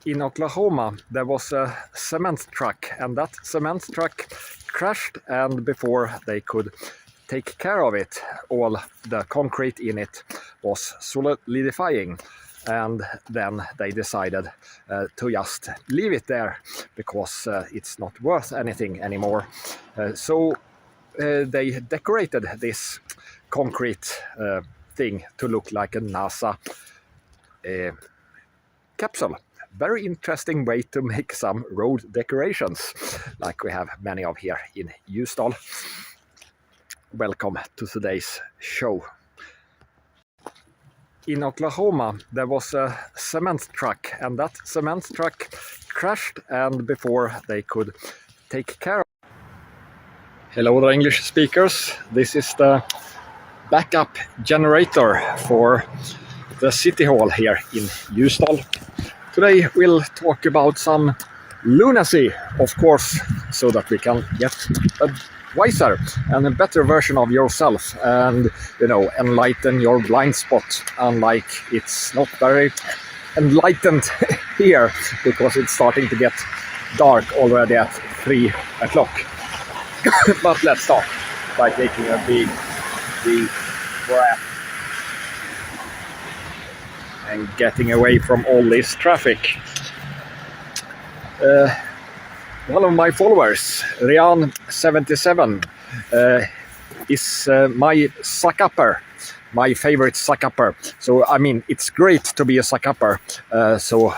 In Oklahoma, there was a cement truck, and that cement truck crashed, and before they could take care of it, all the concrete in it was solidifying, and then they decided to just leave it there because it's not worth anything anymore. So they decorated this concrete thing to look like a NASA capsule. Very interesting way to make some road decorations, like we have many of here in Stolz. Welcome to today's show. In Oklahoma, there was a cement truck, and that cement truck crashed, and before they could take care of it. Hello there, English speakers. This is the backup generator for the city hall here in Stolz. Today we'll talk about some lunacy, of course, so that we can get a wiser and a better version of yourself and, you know, enlighten your blind spot, unlike it's not very enlightened here because it's starting to get dark already at 3 o'clock. But let's start by taking a big breath and getting away from all this traffic. One of my followers, Rian77, is my suck-upper, my favorite suck-upper. So, I mean, it's great to be a suck-upper, so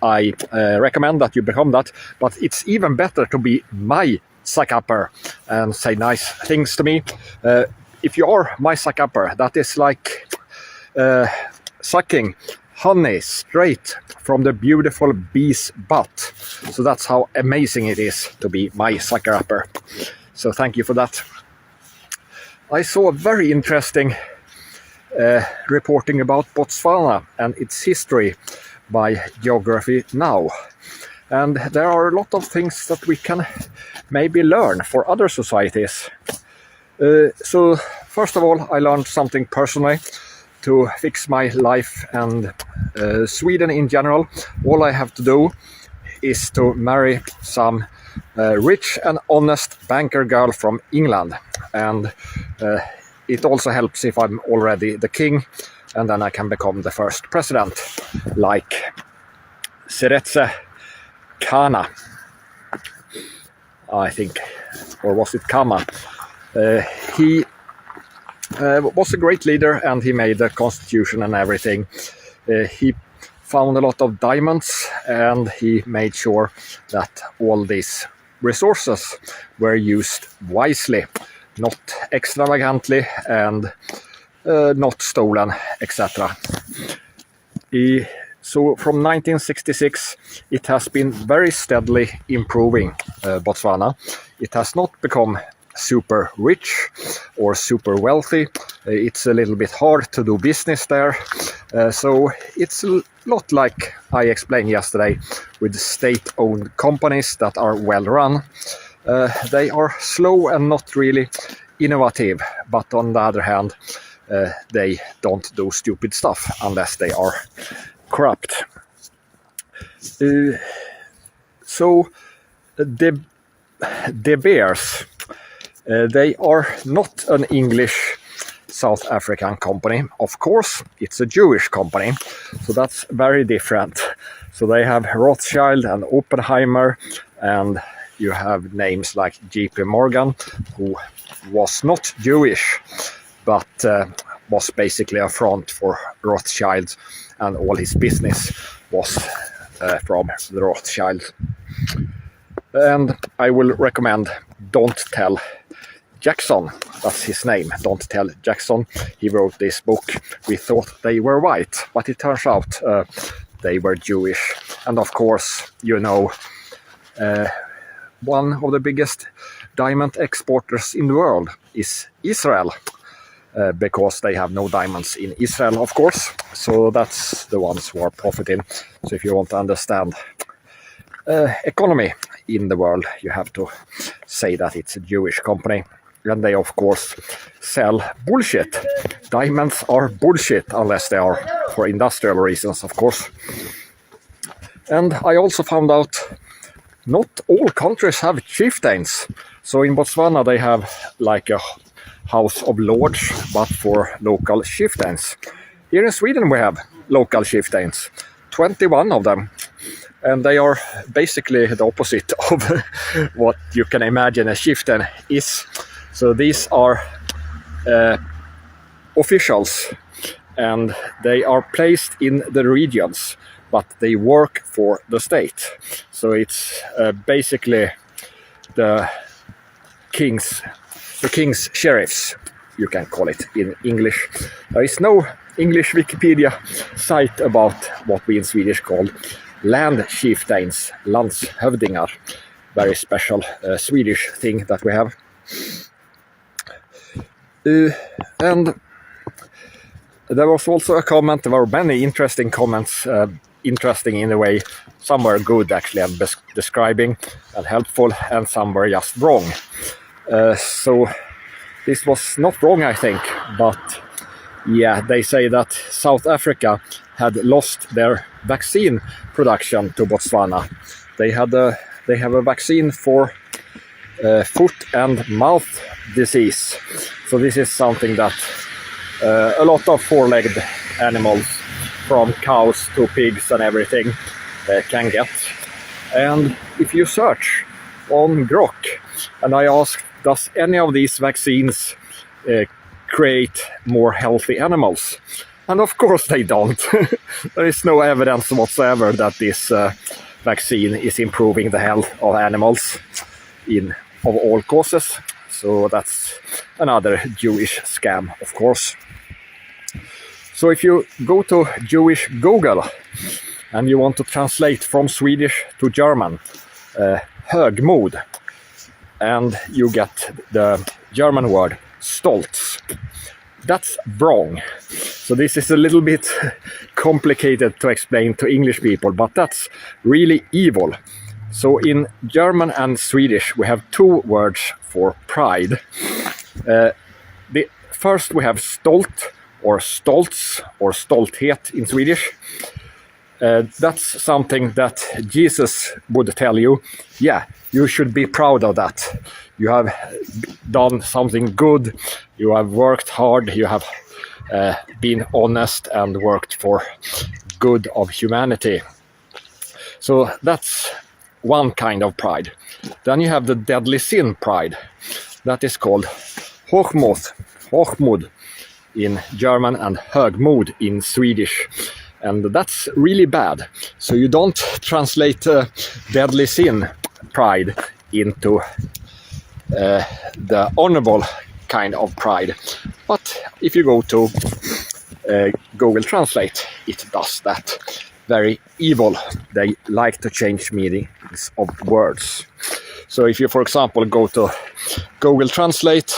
I recommend that you become that, but it's even better to be my suck-upper and say nice things to me. If you are my suck-upper, that is like sucking honey straight from the beautiful bee's butt. So that's how amazing it is to be my sucker-upper. So thank you for that. I saw a very interesting reporting about Botswana and its history by Geography Now. And there are a lot of things that we can maybe learn for other societies. So first of all, I learned something personally to fix my life and Sweden in general. All I have to do is to marry some rich and honest banker girl from England, and it also helps if I'm already the king, and then I can become the first president, like Hegseth, I think, or was it Kama? He was a great leader, and he made the constitution and everything. He found a lot of diamonds, and he made sure that all these resources were used wisely, not extravagantly, and not stolen, etc. So from 1966, it has been very steadily improving Botswana. It has not become super rich or super wealthy. It's a little bit hard to do business there. So it's a lot like I explained yesterday with state-owned companies that are well run. They are slow and not really innovative, but on the other hand, they don't do stupid stuff unless they are corrupt. So the Bears, they are not an English South African company. Of course, it's a Jewish company, so that's very different. So they have Rothschild and Oppenheimer, and you have names like JP Morgan, who was not Jewish, but was basically a front for Rothschild, and all his business was from the Rothschild. And I will recommend Don't Tell Jackson, that's his name, Don't Tell Jackson. He wrote this book. We thought they were white, but it turns out they were Jewish. And of course, you know, one of the biggest diamond exporters in the world is Israel, because they have no diamonds in Israel, of course. So that's the ones who are profiting. So if you want to understand economy in the world, you have to say that it's a Jewish company. And they, of course, sell bullshit. Diamonds are bullshit, unless they are for industrial reasons, of course. And I also found out not all countries have chieftains. So in Botswana they have like a House of Lords, but for local chieftains. Here in Sweden we have local chieftains, 21 of them. And they are basically the opposite of what you can imagine a chieftain is. So these are officials, and they are placed in the regions, but they work for the state. So it's basically the king's sheriffs, you can call it in English. There is no English Wikipedia site about what we in Swedish call land chieftains, landshövdingar. Very special Swedish thing that we have. And there was also a comment, there were many interesting comments, interesting in a way. Some were good actually and describing and helpful, and some were just wrong. So this was not wrong, I think, but yeah, they say that South Africa had lost their vaccine production to Botswana. They have a vaccine for foot and mouth disease. So this is something that a lot of four-legged animals, from cows to pigs and everything, can get. And if you search on Grok, and I asked, does any of these vaccines create more healthy animals? And of course they don't. There is no evidence whatsoever that this vaccine is improving the health of animals of all causes. So that's another Jewish scam, of course. So if you go to Jewish Google and you want to translate from Swedish to German, Hochmud, and you get the German word Stolz. That's wrong. So this is a little bit complicated to explain to English people, but that's really evil. So in German and Swedish we have two words for pride. First we have stolt or stolz or stolthet in Swedish. That's something that Jesus would tell you, yeah, you should be proud of that. You have done something good, you have worked hard, you have been honest and worked for good of humanity. So that's one kind of pride. Then you have the deadly sin pride. That is called Hochmud in German and Högmod in Swedish. And that's really bad. So you don't translate deadly sin pride into the honorable kind of pride. But if you go to Google Translate, it does that. Very evil. They like to change meanings of words. So if you, for example, go to Google Translate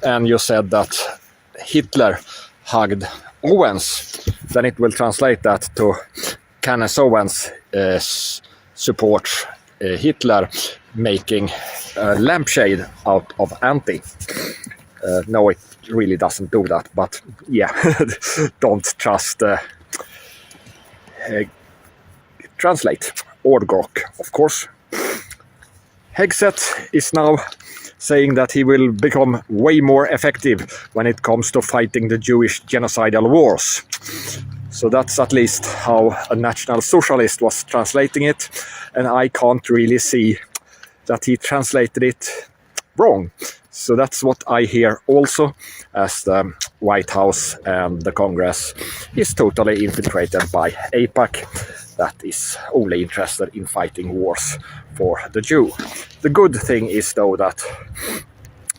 and you said that Hitler hugged Owens, then it will translate that to Candace Owens support Hitler making a lampshade out of Anti. No, it really doesn't do that, but yeah, don't trust Translate or Grok, of course. Hegseth is now saying that he will become way more effective when it comes to fighting the Jewish genocidal wars. So that's at least how a National Socialist was translating it, and I can't really see that he translated it wrong. So that's what I hear also, as the White House and the Congress is totally infiltrated by AIPAC, that is only interested in fighting wars for the Jew. The good thing is, though, that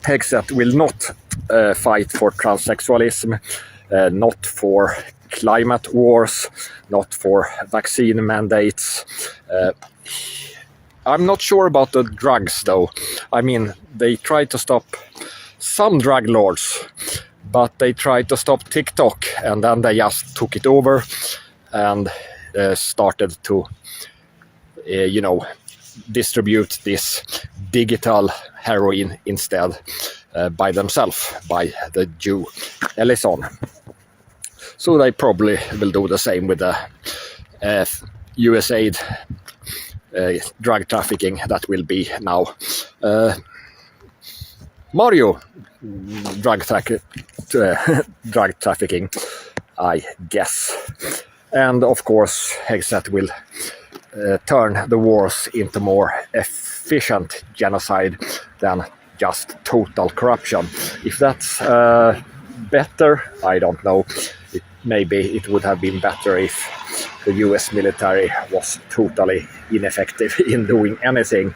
Hegseth will not fight for transsexualism, not for climate wars, not for vaccine mandates. I'm not sure about the drugs, though. I mean, they tried to stop some drug lords, but they tried to stop TikTok, and then they just took it over and started to, distribute this digital heroin instead by themselves, by the Jew Ellison. So they probably will do the same with the USA drug trafficking that will be now Mario drug trafficking, I guess. And of course, Hegseth will turn the wars into more efficient genocide than just total corruption. If that's better, I don't know. Maybe it would have been better if the US military was totally ineffective in doing anything.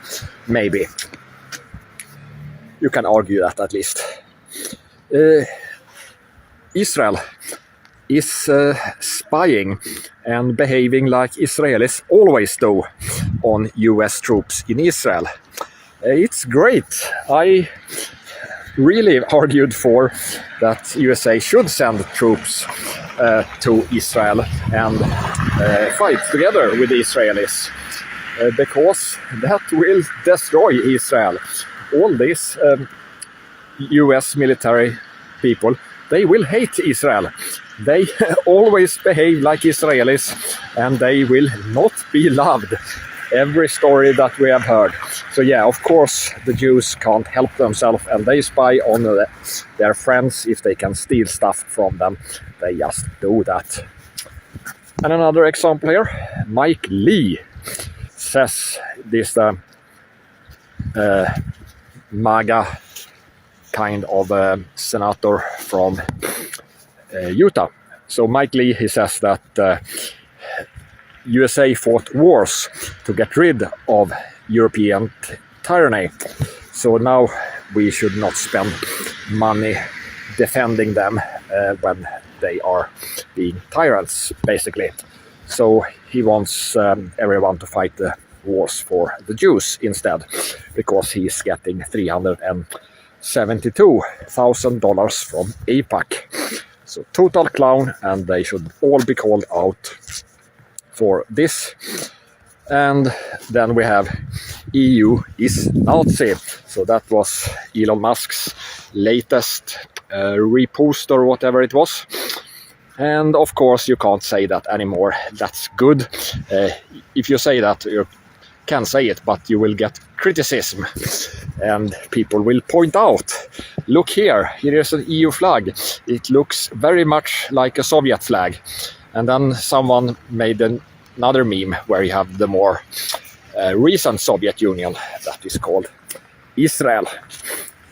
Maybe. You can argue that at least. Israel is spying and behaving like Israelis always do on US troops in Israel. It's great. I really argued for that USA should send troops to Israel and fight together with the Israelis because that will destroy Israel. All these US military people, they will hate Israel. They always behave like Israelis and they will not be loved. Every story that we have heard. So yeah, of course, the Jews can't help themselves and they spy on their friends. If they can steal stuff from them, they just do that. And another example here, Mike Lee says this MAGA kind of senator from Utah. So Mike Lee, he says that USA fought wars to get rid of European tyranny. So now we should not spend money defending them when they are being tyrants, basically. So he wants everyone to fight the wars for the Jews instead, because he's getting $372,000 from AIPAC. So total clown, and they should all be called out for this. And then we have EU is Nazi. So that was Elon Musk's latest repost or whatever it was. And of course you can't say that anymore. That's good. If you say that, you can say it, but you will get criticism. And people will point out, look here is an EU flag. It looks very much like a Soviet flag. And then someone made another meme where you have the more recent Soviet Union that is called Israel.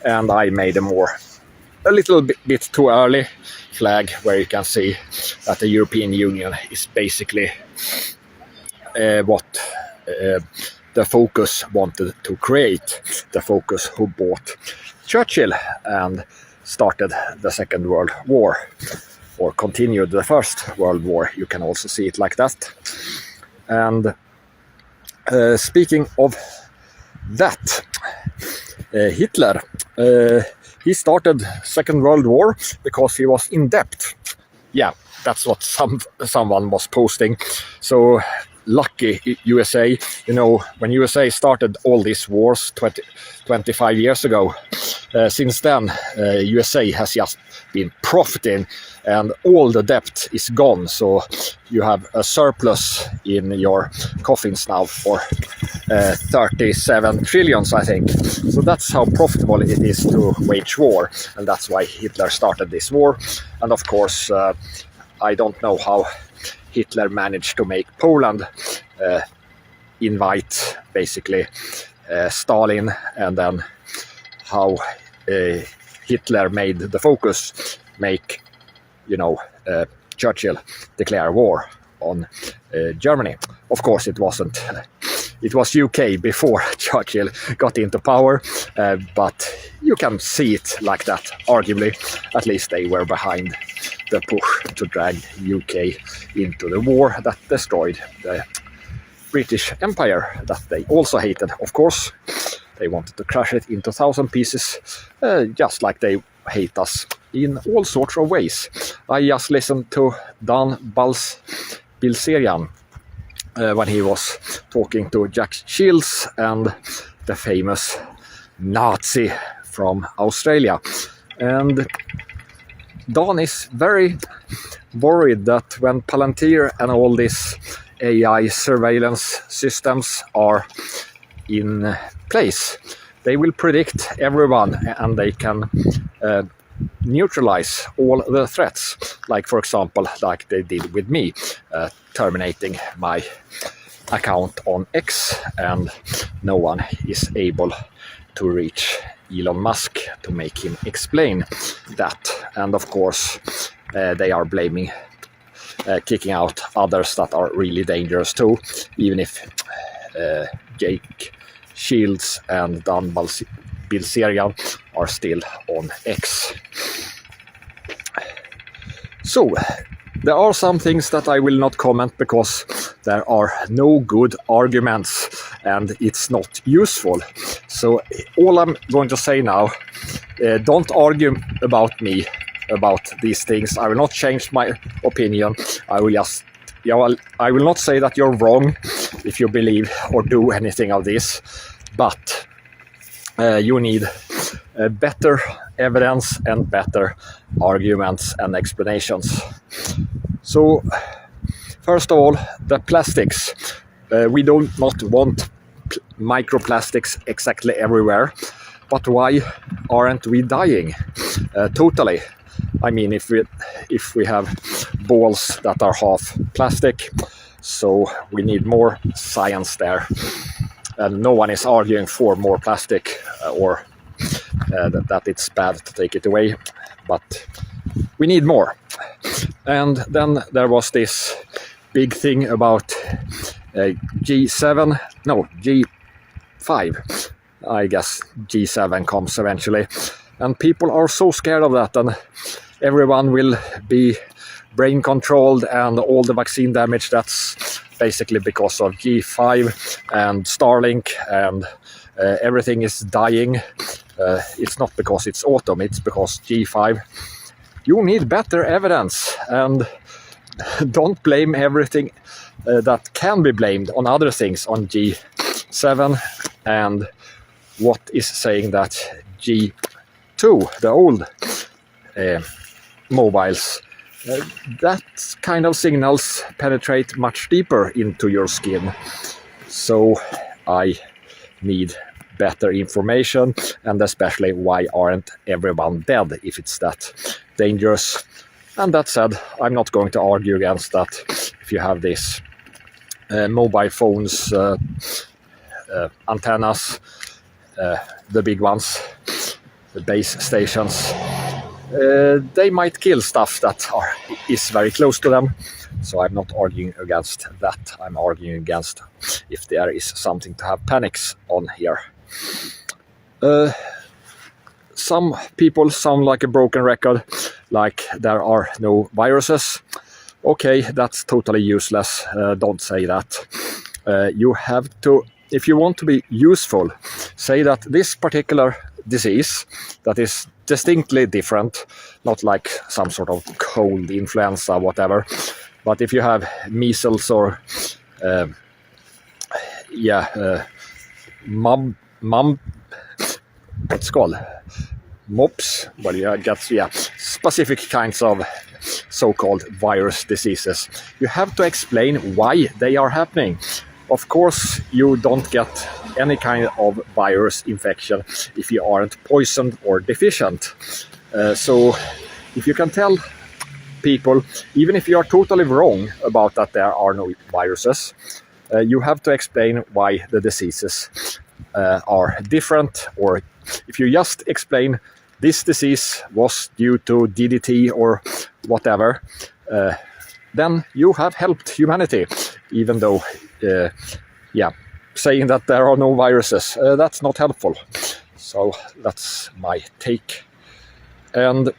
And I made a little bit too early flag where you can see that the European Union is basically what the Focus wanted to create. The Focus who bought Churchill and started the Second World War, or continued the First World War. You can also see it like that. And speaking of that, Hitler, he started Second World War because he was in debt. Yeah, that's what someone was posting. So lucky USA, when USA started all these wars 25 years ago, since then USA has just been profiting and all the debt is gone. So you have a surplus in your coffins now for 37 trillions, I think. So that's how profitable it is to wage war, and that's why Hitler started this war. And of course, I don't know how Hitler managed to make Poland invite basically Stalin, and then how Hitler made the Focus make, Churchill declare war on Germany. Of course, it wasn't. It was UK before Churchill got into power, but you can see it like that. Arguably, at least they were behind the push to drag UK into the war that destroyed the British Empire, that they also hated, of course. They wanted to crush it into 1,000 pieces, just like they hate us in all sorts of ways. I just listened to Dan Bilzerian when he was talking to Jack Shields and the famous Nazi from Australia. And Don is very worried that when Palantir and all these AI surveillance systems are in place, they will predict everyone and they can neutralize all the threats. Like, for example, like they did with me, terminating my account on X, and no one is able to reach Elon Musk to make him explain that. And of course, they are blaming kicking out others that are really dangerous too, even if Jake Shields and Dan Bilzerian are still on X. So, there are some things that I will not comment because there are no good arguments and it's not useful. So all I'm going to say now, don't argue about me about these things. I will not change my opinion. I will just, I will not say that you're wrong if you believe or do anything of this, but you need better evidence and better arguments and explanations. So, first of all, the plastics. We do not want microplastics exactly everywhere, but why aren't we dying totally? I mean, if we have balls that are half plastic, so we need more science there. And no one is arguing for more plastic or that it's bad to take it away, but we need more. And then there was this big thing about G7, no, G5. I guess G7 comes eventually. And people are so scared of that, and everyone will be brain controlled, and all the vaccine damage, that's basically because of G5 and Starlink, and everything is dying. It's not because it's autumn, it's because G5. You need better evidence, and don't blame everything that can be blamed on other things on G7 and what is saying that G2, the old mobiles, that kind of signals penetrate much deeper into your skin. So I need better information, and especially why aren't everyone dead if it's that dangerous. And that said, I'm not going to argue against that. If you have these mobile phones, antennas, the big ones, the base stations, they might kill stuff that is very close to them. So I'm not arguing against that. I'm arguing against if there is something to have panics on here. Some people sound like a broken record, like there are no viruses. Okay, that's totally useless. Don't say that. You have to, if you want to be useful, say that this particular disease that is distinctly different, not like some sort of cold, influenza, whatever, but if you have measles or what's it called? MOPS, well, you get specific kinds of so-called virus diseases. You have to explain why they are happening. Of course, you don't get any kind of virus infection if you aren't poisoned or deficient. So if you can tell people, even if you are totally wrong about that there are no viruses, you have to explain why the diseases are different. Or if you just explain this disease was due to DDT or whatever, then you have helped humanity, even though saying that there are no viruses, that's not helpful. So that's my take. And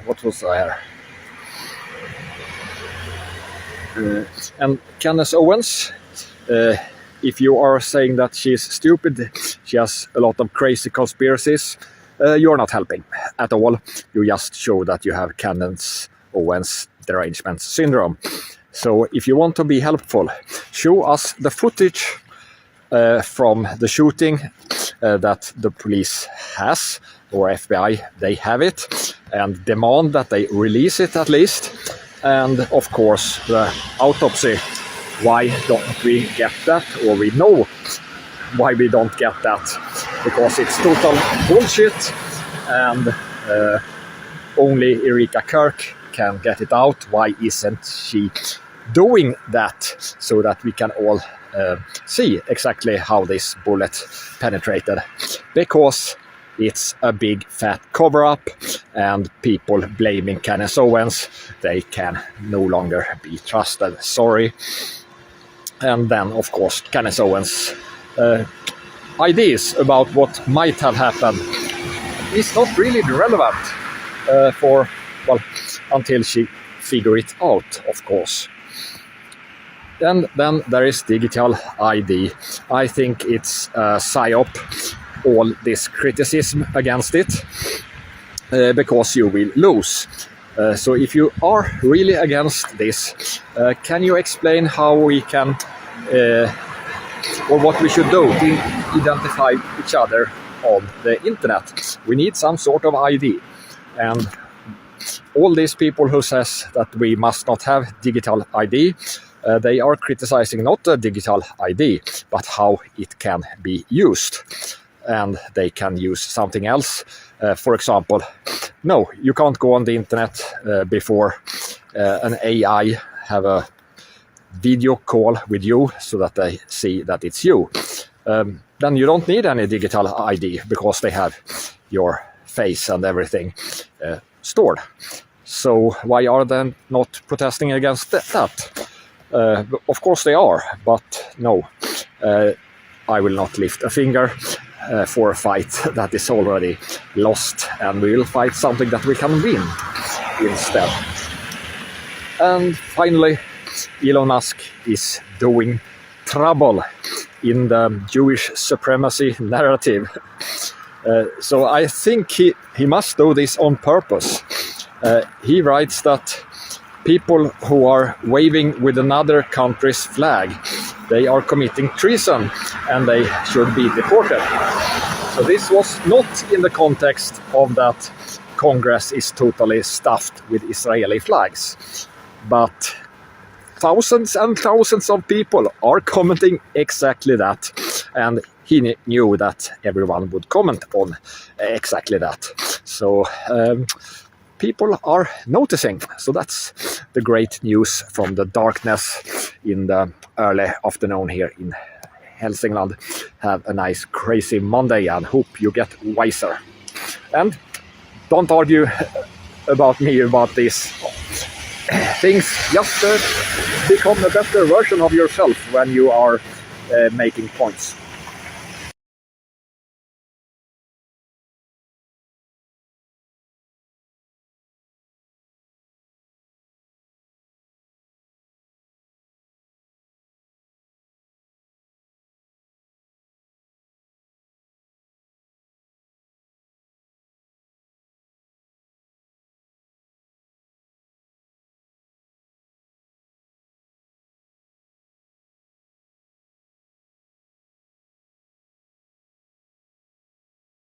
what was there? And Candace Owens, if you are saying that she's stupid, she has a lot of crazy conspiracies, you're not helping at all. You just show that you have Candace Owens derangement syndrome. So if you want to be helpful, show us the footage from the shooting that the police has, or FBI, they have it, and demand that they release it at least. And of course the autopsy. Why don't we get that? Or we know why we don't get that, because it's total bullshit, and only Erika Kirk can get it out. Why isn't she doing that, so that we can all see exactly how this bullet penetrated? Because it's a big fat cover-up, and people blaming Candace Owens, they can no longer be trusted. Sorry. And then, of course, Candace Owens' ideas about what might have happened is not really relevant until she figure it out, of course. And then there is digital ID. I think it's a psyop, all this criticism against it, because you will lose. So if you are really against this, can you explain how we can, or what we should do to identify each other on the internet? We need some sort of ID. And all these people who says that we must not have digital ID, they are criticizing not the digital ID, but how it can be used. And they can use something else. For example, no, you can't go on the internet before an AI have a video call with you so that they see that it's you. Then you don't need any digital ID, because they have your face and everything stored. So why are they not protesting against that? Of course they are, but no, I will not lift a finger for a fight that is already lost, and we will fight something that we can win instead. And finally, Elon Musk is doing trouble in the Jewish supremacy narrative. So I think he must do this on purpose. He writes that people who are waving with another country's flag, they are committing treason and they should be deported. So this was not in the context of that Congress is totally stuffed with Israeli flags, but thousands and thousands of people are commenting exactly that, and he knew that everyone would comment on exactly that. So people are noticing. So that's the great news from the darkness in the early afternoon here in Hälsingland. Have a nice crazy Monday and hope you get wiser. And don't argue about me about these things. Just become a better version of yourself when you are making points.